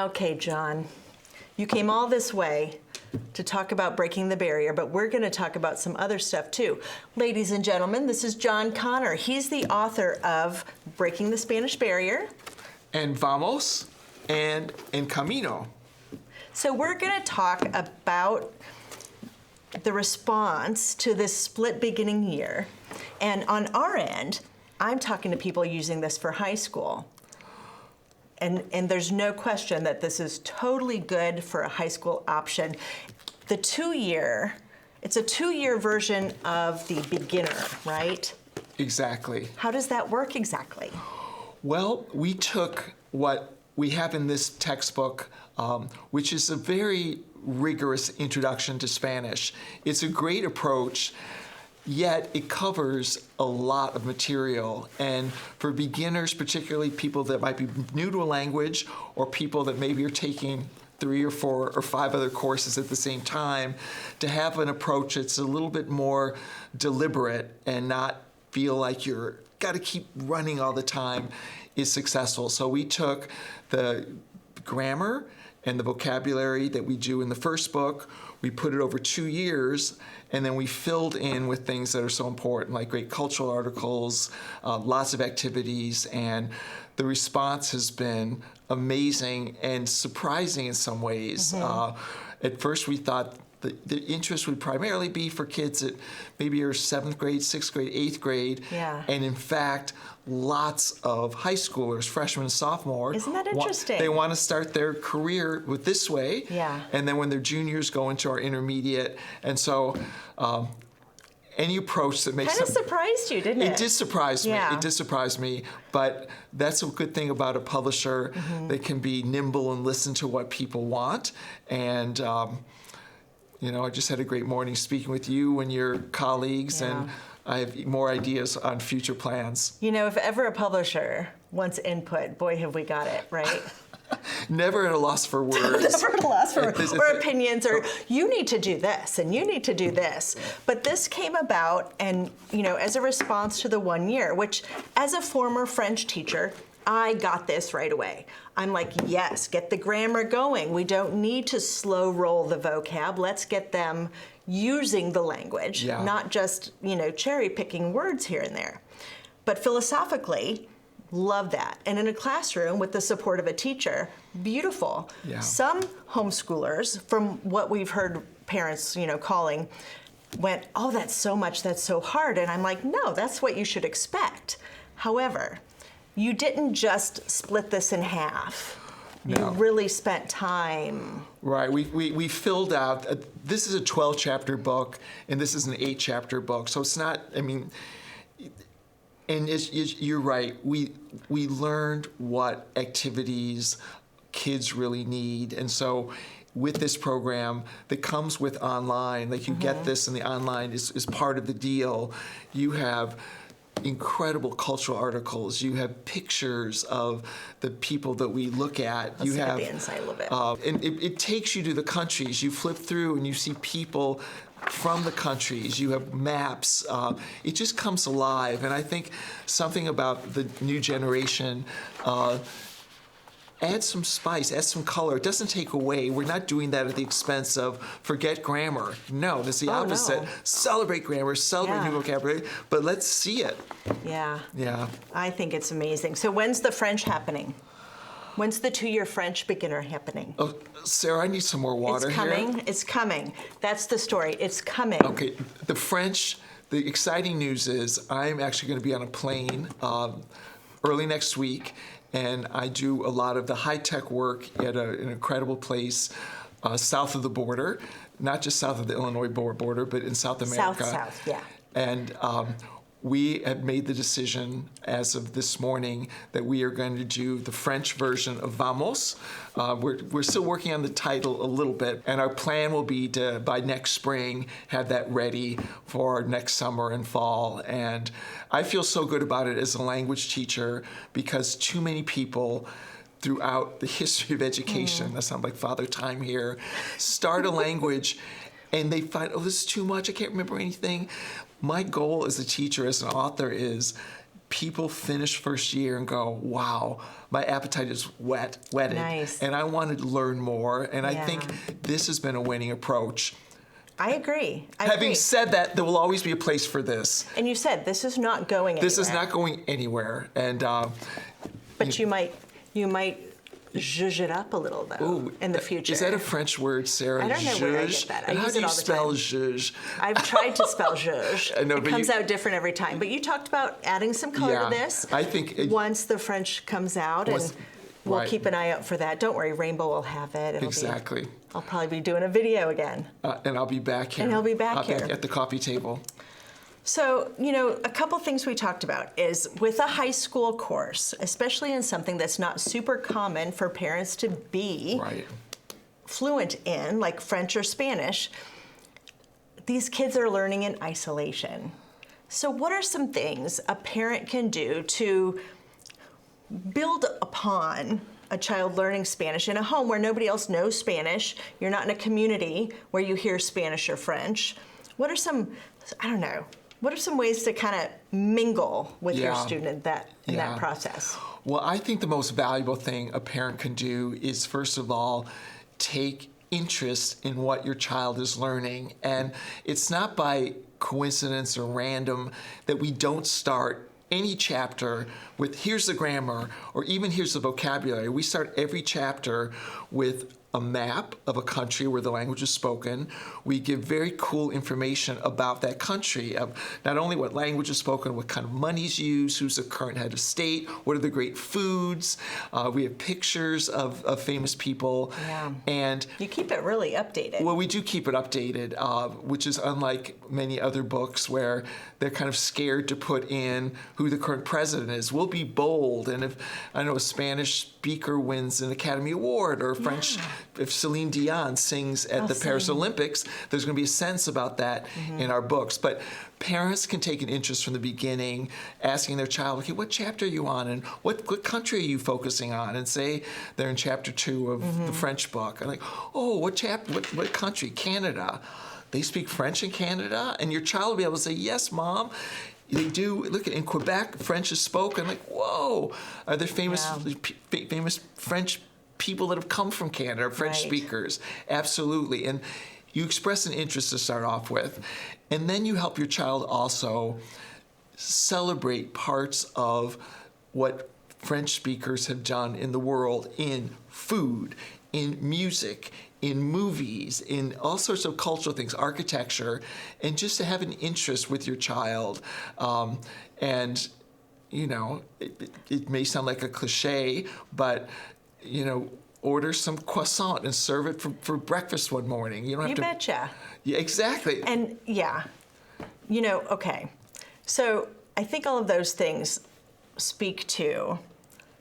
Okay, John, you came all this way to talk about breaking the barrier, but we're going to talk about some other stuff too. Ladies and gentlemen, this is John Connor. He's the author of Breaking the Spanish Barrier. And Vamos, and Camino. So we're going to talk about the response to this split beginning year. And on our end, I'm talking to people using this for high school. And there's no question that this is totally good for a high school option. The 2-year, it's a 2-year version of the beginner, right? Exactly. How does that work exactly? Well, we took what we have in this textbook, which is a very rigorous introduction to Spanish. It's a great approach, yet it covers a lot of material. And for beginners, particularly people that might be new to a language or people that maybe are taking 3 or 4 or 5 other courses at the same time, to have an approach that's a little bit more deliberate and not feel like you're got to keep running all the time is successful. So we took the grammar and the vocabulary that we do in the first book, we put it over 2 years, and then we filled in with things that are so important, like great cultural articles, lots of activities, and the response has been amazing and surprising in some ways. At first we thought the interest would primarily be for kids that maybe are 7th grade, 6th grade, 8th grade. Yeah. And in fact, lots of high schoolers, freshmen and sophomores. Isn't that interesting? They want to start their career with this way. Yeah. And then when they're juniors, go into our intermediate. And so any approach that makes Kind of surprised you, didn't it? It did surprise me. Yeah. It did surprise me. But that's a good thing about a publisher. They can be nimble and listen to what people want. And you know, I just had a great morning speaking with you and your colleagues, and I have more ideas on future plans. You know, if ever a publisher wants input, boy, have we got it, right? Never at a loss for words. Never at a loss for words. Or opinions, or you need to do this, and you need to do this. But this came about, and, you know, as a response to the 1 year, which, as a former French teacher, I got this right away. I'm like, yes, get the grammar going. We don't need to slow roll the vocab. Let's get them using the language, not just, you know, cherry picking words here and there. But philosophically, love that. And in a classroom with the support of a teacher, beautiful. Yeah. Some homeschoolers, from what we've heard parents, you know, calling, went, oh, that's so much, that's so hard. And I'm like, no, that's what you should expect. However, you didn't just split this in half. No. You really spent time. Right. We filled out, this is a 12-chapter book, and this is an 8-chapter book. So it's not, I mean, and you're right. We learned what activities kids really need. And so with this program that comes with online, like you get this, and the online is part of the deal. You have incredible cultural articles. You have pictures of the people that we look at. Let's get the inside a little bit. And it takes you to the countries. You flip through and you see people from the countries. You have maps. It just comes alive. And I think something about the new generation, add some spice, add some color. It doesn't take away. We're not doing that at the expense of forget grammar. No, that's the opposite. No. Celebrate grammar, celebrate new vocabulary, but let's see it. Yeah. Yeah. I think it's amazing. So when's the French happening? When's the 2-year French beginner happening? Oh, Sarah, I need some more water here. It's coming. It's coming. That's the story. It's coming. Okay. The French, the exciting news is I'm actually going to be on a plane early next week, and I do a lot of the high-tech work at an incredible place south of the border, not just south of the Illinois border, but in South America. South, yeah. And we have made the decision as of this morning that we are going to do the French version of Vamos. We're still working on the title a little bit, and our plan will be to, by next spring, have that ready for next summer and fall. And I feel so good about it as a language teacher because too many people throughout the history of education, that sounds like Father Time here, start a language and they find, oh, this is too much, I can't remember anything. My goal as a teacher, as an author, is people finish first year and go, wow, my appetite is whetted. Nice. And I wanted to learn more. And I think this has been a winning approach. I agree. Having said that, there will always be a place for this. And you said this is not going anywhere. This is not going anywhere. And but you might zhuzh it up a little, though, in the future. Is that a French word, Sarah? I don't know where I get that. I use it all the time. How do you spell zhuzh? I've tried to spell zhuzh. I know, it but comes out different every time. But you talked about adding some color to this. I think once the French comes out, and we'll right. keep an eye out for that. Don't worry, Rainbow will have it. Exactly. I'll probably be doing a video again. And I'll be back here. And he'll be back here. At the coffee table. So, a couple things we talked about is with a high school course, especially in something that's not super common for parents to be fluent in, like French or Spanish, these kids are learning in isolation. So what are some things a parent can do to build upon a child learning Spanish in a home where nobody else knows Spanish? You're not in a community where you hear Spanish or French. What are some, what are some ways to kind of mingle with your student in that process? Well, I think the most valuable thing a parent can do is, first of all, take interest in what your child is learning. And it's not by coincidence or random that we don't start any chapter with here's the grammar or even here's the vocabulary. We start every chapter with a map of a country where the language is spoken. We give very cool information about that country, of not only what language is spoken, what kind of money is used, who's the current head of state, what are the great foods. We have pictures of famous people. Yeah. And you keep it really updated. Well, we do keep it updated, which is unlike many other books where they're kind of scared to put in who the current president is. We'll be bold, and if, a Spanish speaker wins an Academy Award, or a French, if Celine Dion sings at the Paris Olympics, there's going to be a sense about that in our books. But parents can take an interest from the beginning, asking their child, okay, what chapter are you on, and what country are you focusing on? And say they're in chapter 2 of the French book. I'm like, oh, what country? Canada. They speak French in Canada? And your child will be able to say, yes, Mom. They do. Look, in Quebec, French is spoken. Like, whoa, are there famous French people that have come from Canada, French speakers? Absolutely. And you express an interest to start off with. And then you help your child also celebrate parts of what French speakers have done in the world, in food, in music, in movies, in all sorts of cultural things, architecture, and just to have an interest with your child. And, it may sound like a cliche, but, order some croissant and serve it for breakfast one morning. You don't have to. You betcha. Yeah, exactly. And okay. So I think all of those things speak to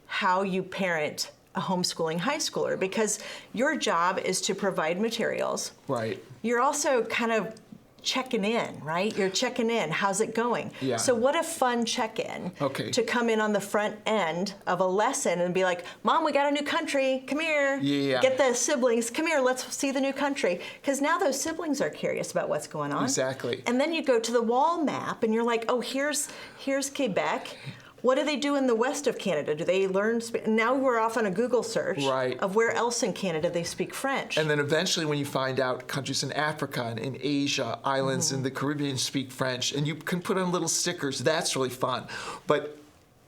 how you parent a homeschooling high schooler, because your job is to provide materials. Right. You're also kind of checking in, right? You're checking in. How's it going? Yeah. So what a fun check-in to come in on the front end of a lesson and be like, Mom, we got a new country. Come here. Yeah. Get the siblings. Come here. Let's see the new country. Because now those siblings are curious about what's going on. Exactly. And then you go to the wall map and you're like, oh, here's Quebec. What do they do in the west of Canada? Do they learn? Now we're off on a Google search of where else in Canada they speak French. And then eventually when you find out countries in Africa and in Asia, islands in the Caribbean speak French, and you can put on little stickers, that's really fun. But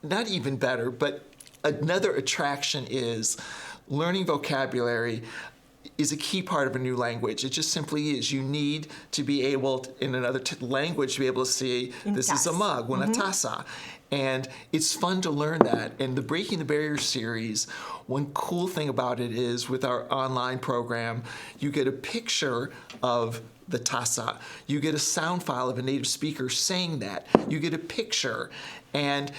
not even better, but another attraction is learning vocabulary is a key part of a new language. It just simply is. You need to be able, in another language, to be able to say, this is a mug, una taza. And it's fun to learn that. And the Breaking the Barrier series, one cool thing about it is with our online program, you get a picture of the taza. You get a sound file of a native speaker saying that. You get a picture. And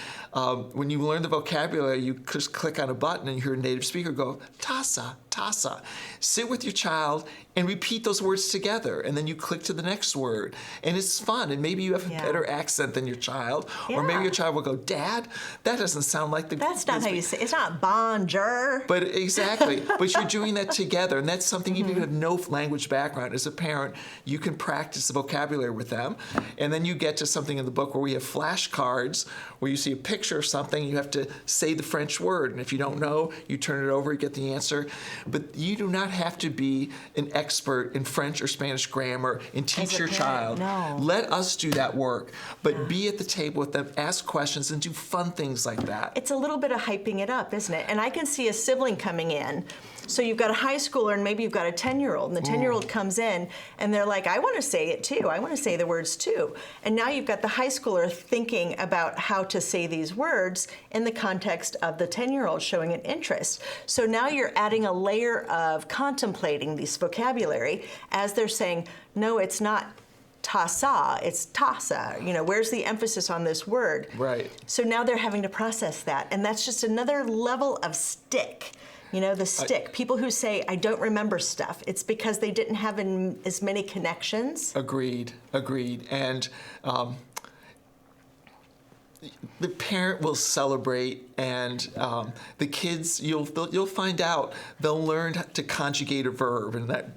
when you learn the vocabulary, you just click on a button and you hear a native speaker go, taza, taza. Sit with your child and repeat those words together. And then you click to the next word. And it's fun. And maybe you have a better accent than your child. Or maybe your child will go, Dad, that doesn't sound like the... That's not how you say it. It's not bonjour. But exactly. But you're doing that together. And that's something, even if you have no language background, as a parent, you can practice the vocabulary with them. And then you get to something in the book where we have flashcards where you see a picture of something, you have to say the French word. And if you don't know, you turn it over, you get the answer. But you do not have to be an expert in French or Spanish grammar and teach your child. No. Let us do that work. But be at the table with them, ask questions, and do fun things like that. It's a little bit of hyping it up, isn't it? And I can see a sibling coming in. So you've got a high schooler and maybe you've got a 10-year-old, and the 10-year-old comes in and they're like, I want to say it too. I want to say the words too. And now you've got the high schooler thinking about how to say these words in the context of the 10-year-old showing an interest. So now you're adding a layer of contemplating this vocabulary as they're saying, no, it's not tasa, it's tasa. You know, where's the emphasis on this word? Right. So now they're having to process that. And that's just another level of stick. You know, the stick. People who say, I don't remember stuff, it's because they didn't have as many connections. Agreed. And the parent will celebrate, and the kids, you'll find out, they'll learn to conjugate a verb, and that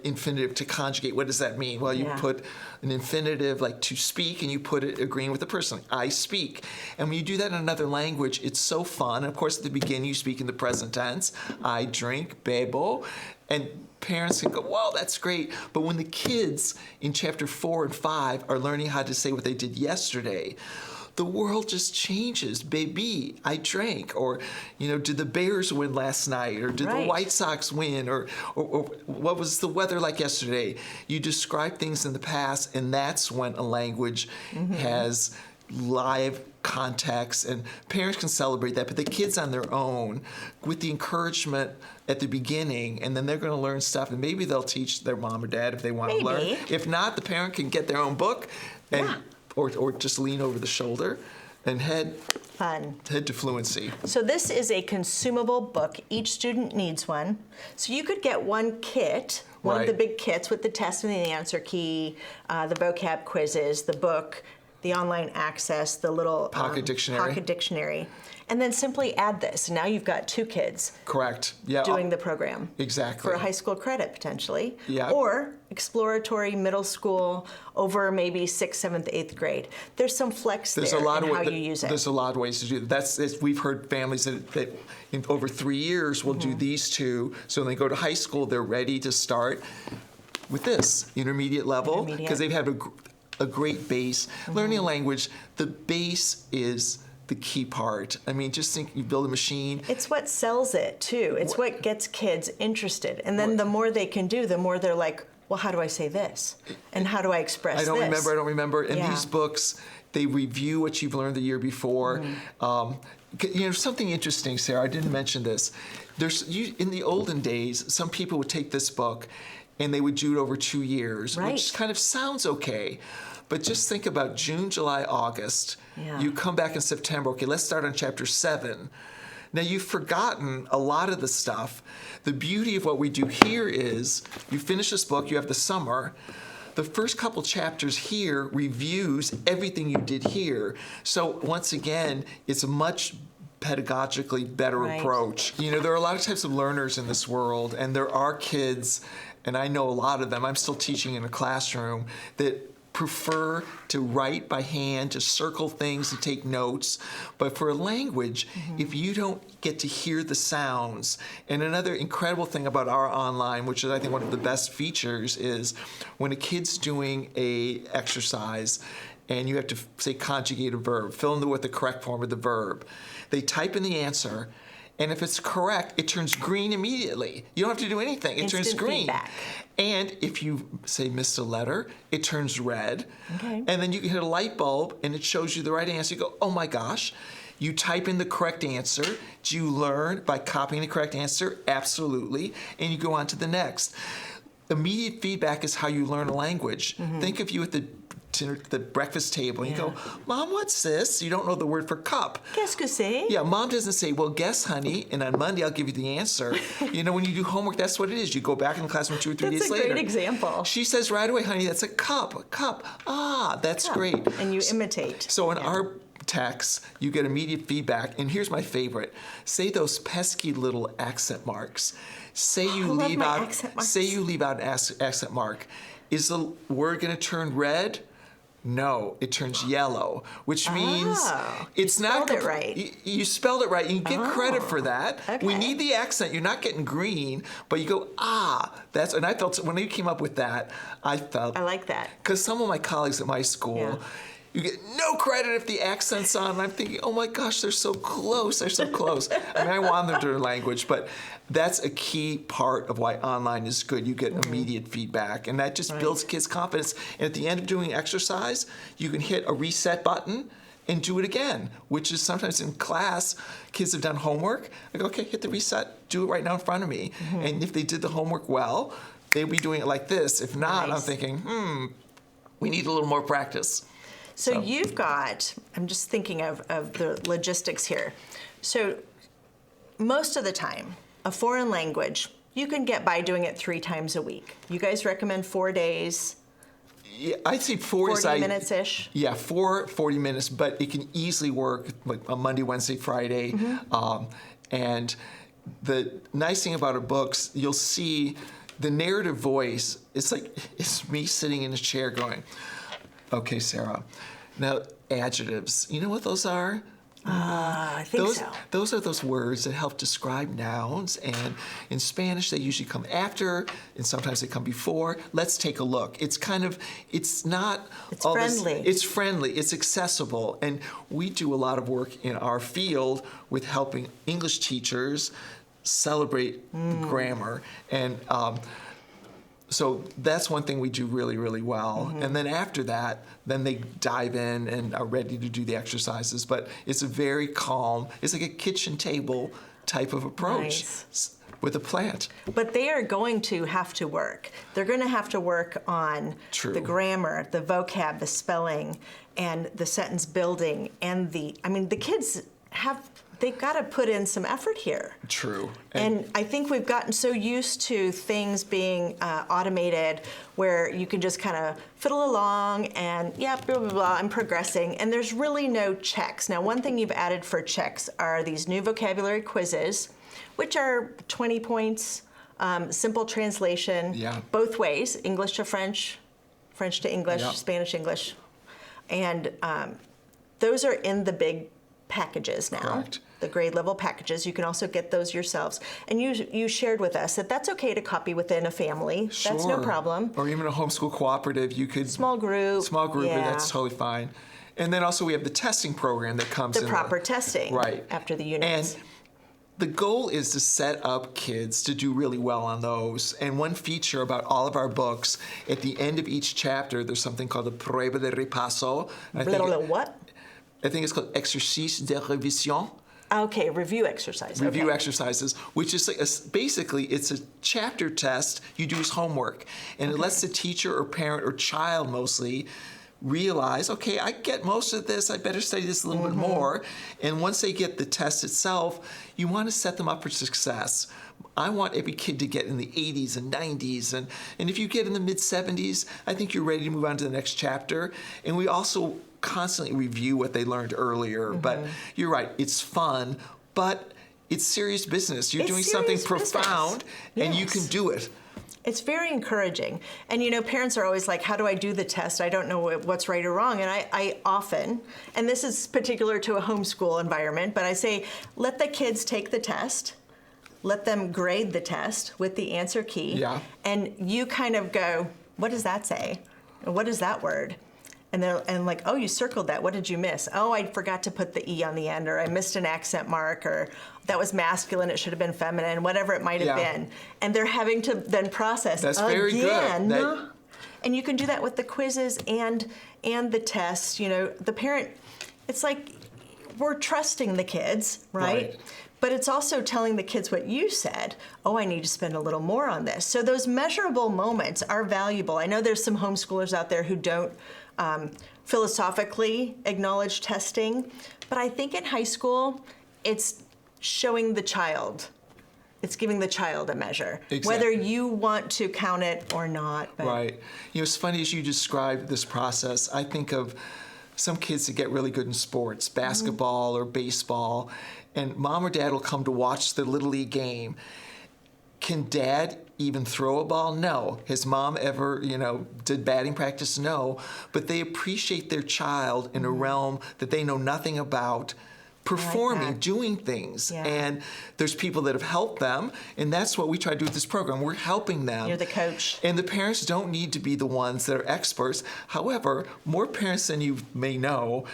infinitive to conjugate, what does that mean? Well, you put an infinitive like to speak, and you put it agreeing with the person, like, I speak. And when you do that in another language, it's so fun. And of course, at the beginning, you speak in the present tense, I drink, bebo, and parents can go, wow, that's great. But when the kids in chapter 4 and 5 are learning how to say what they did yesterday, the world just changes. Baby, I drank. Or, you know, did the Bears win last night? Or did the White Sox win? Or what was the weather like yesterday? You describe things in the past, and that's when a language has live context, and parents can celebrate that. But the kids on their own, with the encouragement at the beginning, and then they're going to learn stuff, and maybe they'll teach their mom or dad if they want to learn. If not, the parent can get their own book and or just lean over the shoulder and head to fluency. So this is a consumable book. Each student needs one. So you could get one kit, one of the big kits with the test and the answer key, the vocab quizzes, the book, the online access, the little pocket dictionary. And then simply add this. Now you've got 2 kids. Correct. Yeah. Doing the program. Exactly. For a high school credit, potentially. Yeah. Or exploratory middle school over maybe 6th, 7th, 8th grade. There's some flex there in how you use it. There's a lot of ways to do it. We've heard families that in over 3 years will do these 2. So when they go to high school, they're ready to start with this intermediate level because they've had a great base. Learning a language, the base is the key part. I mean, just think you build a machine. It's what sells it, too. It's what gets kids interested. And then the more they can do, the more they're like, well, how do I say this? And how do I express this? I don't remember. In these books, they review what you've learned the year before. You know, something interesting, Sarah, I didn't mention this. In the olden days, some people would take this book and they would do it over 2 years, which kind of sounds okay. But just think about June, July, August. You come back in September. Okay, let's start on chapter 7. Now, you've forgotten a lot of the stuff. The beauty of what we do here is you finish this book, you have the summer. The first couple chapters here reviews everything you did here. So once again, it's a much pedagogically better approach. You know, there are a lot of types of learners in this world, and there are kids, and I know a lot of them, I'm still teaching in a classroom, that prefer to write by hand, to circle things and take notes. But for a language, if you don't get to hear the sounds, and another incredible thing about our online, which is I think one of the best features, is when a kid's doing a exercise and you have to say conjugate a verb, fill in with the correct form of the verb. They type in the answer, and if it's correct, it turns green immediately. You don't have to do anything. It turns green. Feedback. And if you, say, missed a letter, it turns red. Okay. And then you can hit a light bulb, and it shows you the right answer. You go, oh, my gosh. You type in the correct answer. Do you learn by copying the correct answer? Absolutely. And you go on to the next. Immediate feedback is how you learn a language. Think of you at the breakfast table, and you go, Mom, what's this? You don't know the word for cup. Qu'est-ce que c'est? Yeah, Mom doesn't say, well, guess, honey, and on Monday I'll give you the answer. You know, when you do homework, that's what it is. You go back in the classroom 2 or 3 days later. That's a great example. She says right away, honey, that's a cup. Ah, that's great. And you imitate. So in our text, you get immediate feedback. And here's my favorite. Say those pesky little accent marks. Say you leave out an accent mark. Is the word going to turn red? No, it turns yellow, which means it's not. Spelled it right. You spelled it right. You get credit for that. Okay. We need the accent. You're not getting green, but you go, that's. And I felt when you came up with that, I like that. Because some of my colleagues at my school. Yeah. You get no credit if the accent's on. And I'm thinking, oh my gosh, they're so close. They're so close. I mean, I want them to learn language, but that's a key part of why online is good. You get immediate feedback, and that just builds kids' confidence. And at the end of doing exercise, you can hit a reset button and do it again, which is sometimes in class, kids have done homework. I go, okay, hit the reset, do it right now in front of me. And if they did the homework well, they'd be doing it like this. If not, I'm thinking, we need a little more practice. So you've got, I'm just thinking of the logistics here. So most of the time, a foreign language, you can get by doing it 3 times a week. You guys recommend 4 days? Yeah, I'd say 40 minutes-ish? Yeah, 40 minutes, but it can easily work like a Monday, Wednesday, Friday. And the nice thing about our books, you'll see the narrative voice. It's me sitting in a chair going, okay, Sarah. Now, adjectives. You know what those are? I think so. Those are those words that help describe nouns, and in Spanish they usually come after, and sometimes they come before. Let's take a look. It's friendly. It's friendly. It's accessible, and we do a lot of work in our field with helping English teachers celebrate grammar, and so that's one thing we do really, really well. And then after that, then they dive in and are ready to do the exercises. But it's a very calm, it's like a kitchen table type of approach with a plant. But they are going to have to work. They're going to have to work on the grammar, the vocab, the spelling, and the sentence building, and the kids they've got to put in some effort here. True. And I think we've gotten so used to things being automated where you can just kind of fiddle along and, blah, blah, blah, I'm progressing. And there's really no checks. Now, one thing you've added for checks are these new vocabulary quizzes, which are 20 points, simple translation, both ways, English to French, French to English, Spanish, English. And those are in the big packages now. Correct. The grade level packages. You can also get those yourselves. And you shared with us that that's okay to copy within a family. Sure. That's no problem. Or even a homeschool cooperative, you could... Small group. And that's totally fine. And then also we have the testing program that comes in. The proper testing. Right. After the units. And the goal is to set up kids to do really well on those. And one feature about all of our books, at the end of each chapter, there's something called the prueba de repaso. What? I think it's called exercice de révision. Okay, review exercise. Review exercises, which is basically it's a chapter test you do as homework, and it lets the teacher or parent or child mostly realize, okay, I get most of this, I better study this a little bit more. And once they get the test itself, you want to set them up for success. I want every kid to get in the 80s and 90s, and if you get in the mid 70s, I think you're ready to move on to the next chapter. And we also constantly review what they learned earlier. But you're right, it's fun, but it's serious business. You're doing something profound, and you can do it. It's very encouraging. And parents are always like, how do I do the test? I don't know what's right or wrong. And I often, and this is particular to a homeschool environment, but I say, let the kids take the test. Let them grade the test with the answer key. Yeah. And you kind of go, what does that say? What is that word? And like, oh, you circled that. What did you miss? Oh, I forgot to put the E on the end, or I missed an accent mark, or that was masculine, it should have been feminine, whatever it might have been. And they're having to then process That's again. very good. And you can do that with the quizzes and the tests. The parent, it's like we're trusting the kids, right? But it's also telling the kids what you said. Oh, I need to spend a little more on this. So those measurable moments are valuable. I know there's some homeschoolers out there who don't philosophically acknowledge testing, but I think in high school, it's showing the child. It's giving the child a measure, whether you want to count it or not. But. Right. It's funny as you describe this process, I think of some kids that get really good in sports, basketball or baseball, and mom or dad will come to watch the Little League game. Can dad even throw a ball? No. Has mom ever, did batting practice? No. But they appreciate their child in a realm that they know nothing about, performing, doing things. Yeah. And there's people that have helped them, and that's what we try to do with this program. We're helping them. You're the coach. And the parents don't need to be the ones that are experts. However, more parents than you may know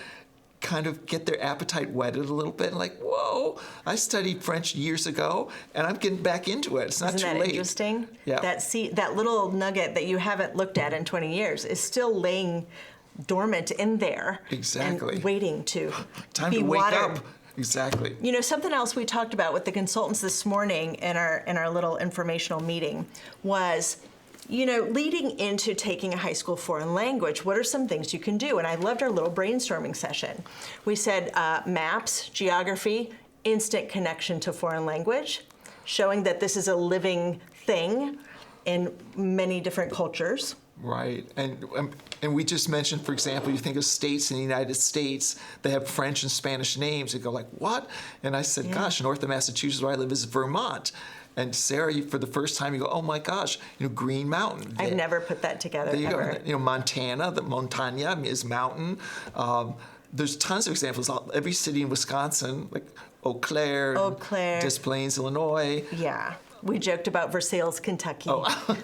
kind of get their appetite whetted a little bit, like, whoa, I studied French years ago, and I'm getting back into it. It's not Isn't too that late. interesting? Yeah. That little nugget that you haven't looked at in 20 years is still laying dormant in there. Exactly. And waiting to Time be to wake watered. up. Exactly. Something else we talked about with the consultants this morning in our little informational meeting was, leading into taking a high school foreign language, what are some things you can do? And I loved our little brainstorming session. We said maps, geography, instant connection to foreign language, showing that this is a living thing in many different cultures. Right. And we just mentioned, for example, you think of states in the United States that have French and Spanish names. You go like, what? And I said, gosh, north of Massachusetts where I live is Vermont. And Sarah, for the first time, you go, oh my gosh, Green Mountain. I've never put that together, there you ever. go. Montana, the montaña is mountain. There's tons of examples. Every city in Wisconsin, like Eau Claire, Des Plaines, Illinois. Yeah. We joked about Versailles, Kentucky. Oh.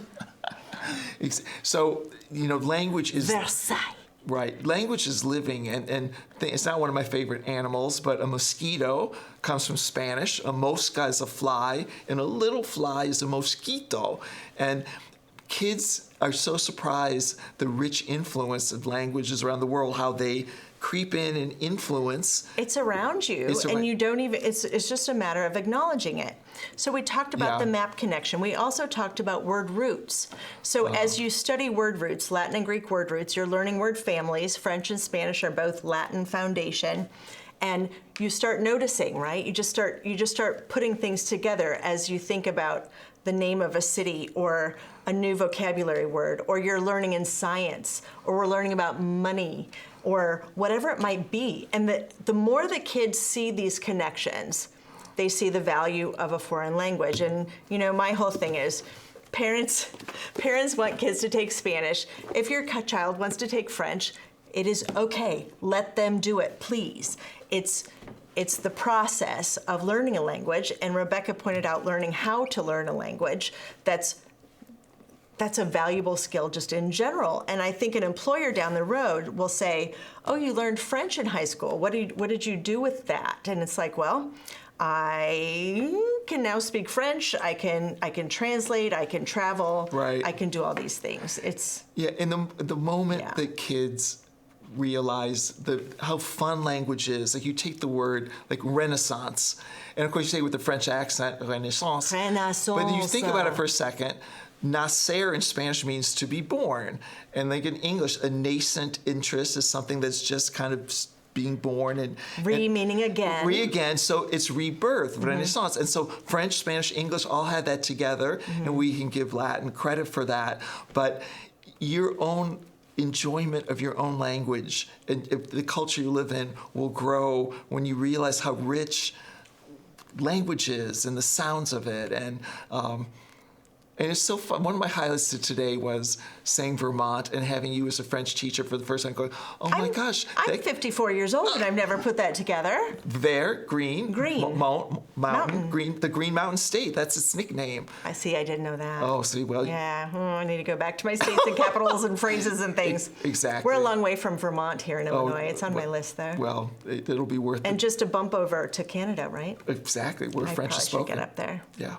So, language is... Versailles. Right. Language is living, and it's not one of my favorite animals, but a mosquito comes from Spanish. A mosca is a fly, and a little fly is a mosquito. And kids are so surprised the rich influence of languages around the world, how they creep in and influence. It's around you, and you don't even, it's just a matter of acknowledging it. So we talked about the map connection. We also talked about word roots. So as you study word roots, Latin and Greek word roots, you're learning word families. French and Spanish are both Latin foundation. And you start noticing, right? You just start putting things together as you think about the name of a city or a new vocabulary word, or you're learning in science, or we're learning about money, or whatever it might be. And the more the kids see these connections, they see the value of a foreign language. And my whole thing is, parents want kids to take Spanish. If your child wants to take French, it is okay. Let them do it, please. It's the process of learning a language, and Rebecca pointed out learning how to learn a language. That's a valuable skill just in general. And I think an employer down the road will say, oh, you learned French in high school. What did you do with that? And it's like, well, I can now speak French. I can translate. I can travel. Right. I can do all these things. In the moment that kids realize how fun language is, like you take the word like Renaissance, and of course you say it with the French accent, Renaissance. But then you think about it for a second. Nacer in Spanish means to be born, and like in English, a nascent interest is something that's just kind of being born and meaning again. Again, so it's rebirth, Renaissance. And so French, Spanish, English all have that together, and we can give Latin credit for that. But your own enjoyment of your own language and the culture you live in will grow when you realize how rich language is and the sounds of it. And it's so fun. One of my highlights of today was saying Vermont and having you as a French teacher for the first time going, oh my gosh. I'm 54 years old and I've never put that together. Green. Mountain. Green, the Green Mountain State. That's its nickname. I see. I didn't know that. Oh, see, well. Yeah. I need to go back to my states and capitals and phrases and things. Exactly. We're a long way from Vermont here in Illinois. It's on my list, though. Well, it'll be worth it. And just a bump over to Canada, right? Exactly. Where French is spoken. I get up there. Yeah.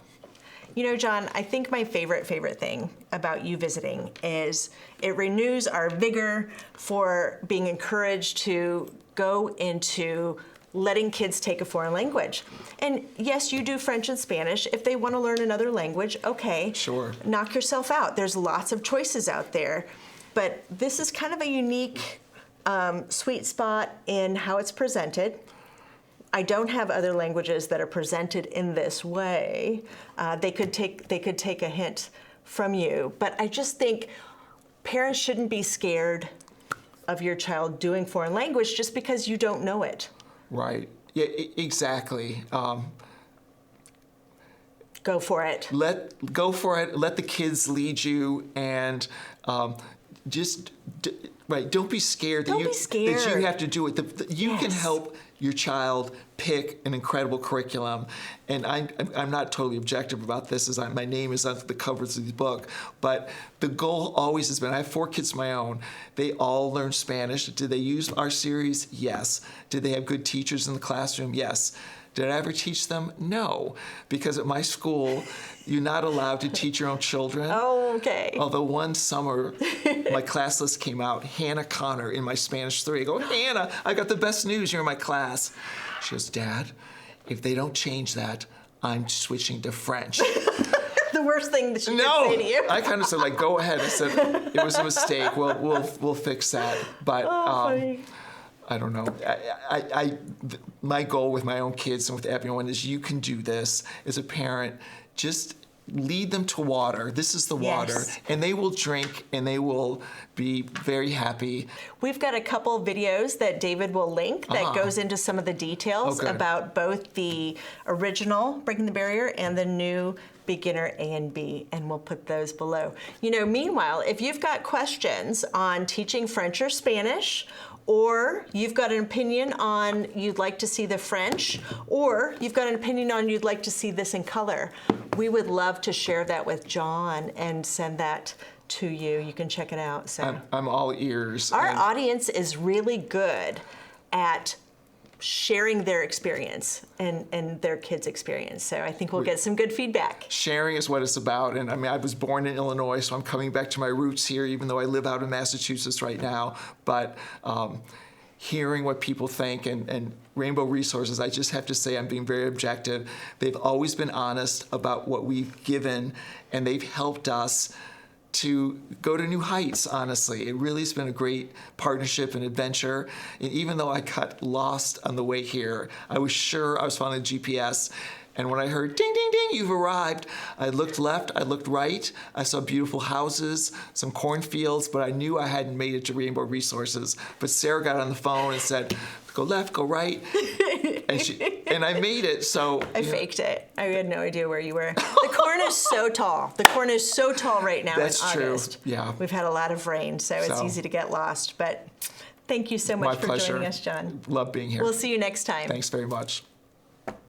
John, I think my favorite thing about you visiting is it renews our vigor for being encouraged to go into letting kids take a foreign language. And yes, you do French and Spanish. If they want to learn another language, okay. Sure. Knock yourself out. There's lots of choices out there. But this is kind of a unique sweet spot in how it's presented. I don't have other languages that are presented in this way. They could take a hint from you, but I just think parents shouldn't be scared of your child doing foreign language just because you don't know it. Right. Yeah, exactly. Go for it. Go for it. Let the kids lead you, and right. Don't be scared. Don't be scared. That you have to do it. You can Yes. help your child pick an incredible curriculum, and I'm not totally objective about this, as my name is on the covers of the book. But the goal always has been. I have 4 kids of my own. They all learn Spanish. Did they use our series? Yes. Did they have good teachers in the classroom? Yes. Did I ever teach them? No, because at my school, you're not allowed to teach your own children. Oh, okay. Although one summer, my class list came out, Hannah Connor in my Spanish 3. I go, Hannah, I got the best news. You're in my class. She goes, Dad, if they don't change that, I'm switching to French. The worst thing that she could No, say to you. I kind of said, like, go ahead. I said, it was a mistake. We'll fix that. But Funny. I don't know. My goal with my own kids and with everyone is you can do this as a parent. Just lead them to water. This is the water. Yes. And they will drink and they will be very happy. We've got a couple videos that David will link that goes into some of the details about both the original Breaking the Barrier and the new Beginner A and B, and we'll put those below. Meanwhile, if you've got questions on teaching French or Spanish, or you've got an opinion on you'd like to see the French, or you've got an opinion on you'd like to see this in color, we would love to share that with John and send that to you. You can check it out. So I'm all ears. our audience is really good at sharing their experience and their kids' experience. So I think we'll get some good feedback. Sharing is what it's about. And I mean, I was born in Illinois, so I'm coming back to my roots here, even though I live out in Massachusetts right now. But hearing what people think and Rainbow Resources, I just have to say I'm being very objective. They've always been honest about what we've given, and they've helped us to go to new heights, honestly. It really has been a great partnership and adventure. And even though I got lost on the way here, I was sure I was following the GPS. And when I heard, ding, ding, ding, you've arrived, I looked left, I looked right, I saw beautiful houses, some cornfields, but I knew I hadn't made it to Rainbow Resources. But Sarah got on the phone and said, go left, go right. And I made it, so. I faked it. I had no idea where you were. The corn is so tall. The corn is so tall right now. That's in true. August. Yeah. We've had a lot of rain, so it's easy to get lost. But thank you so much My for pleasure. joining us, John. Love being here. We'll see you next time. Thanks very much.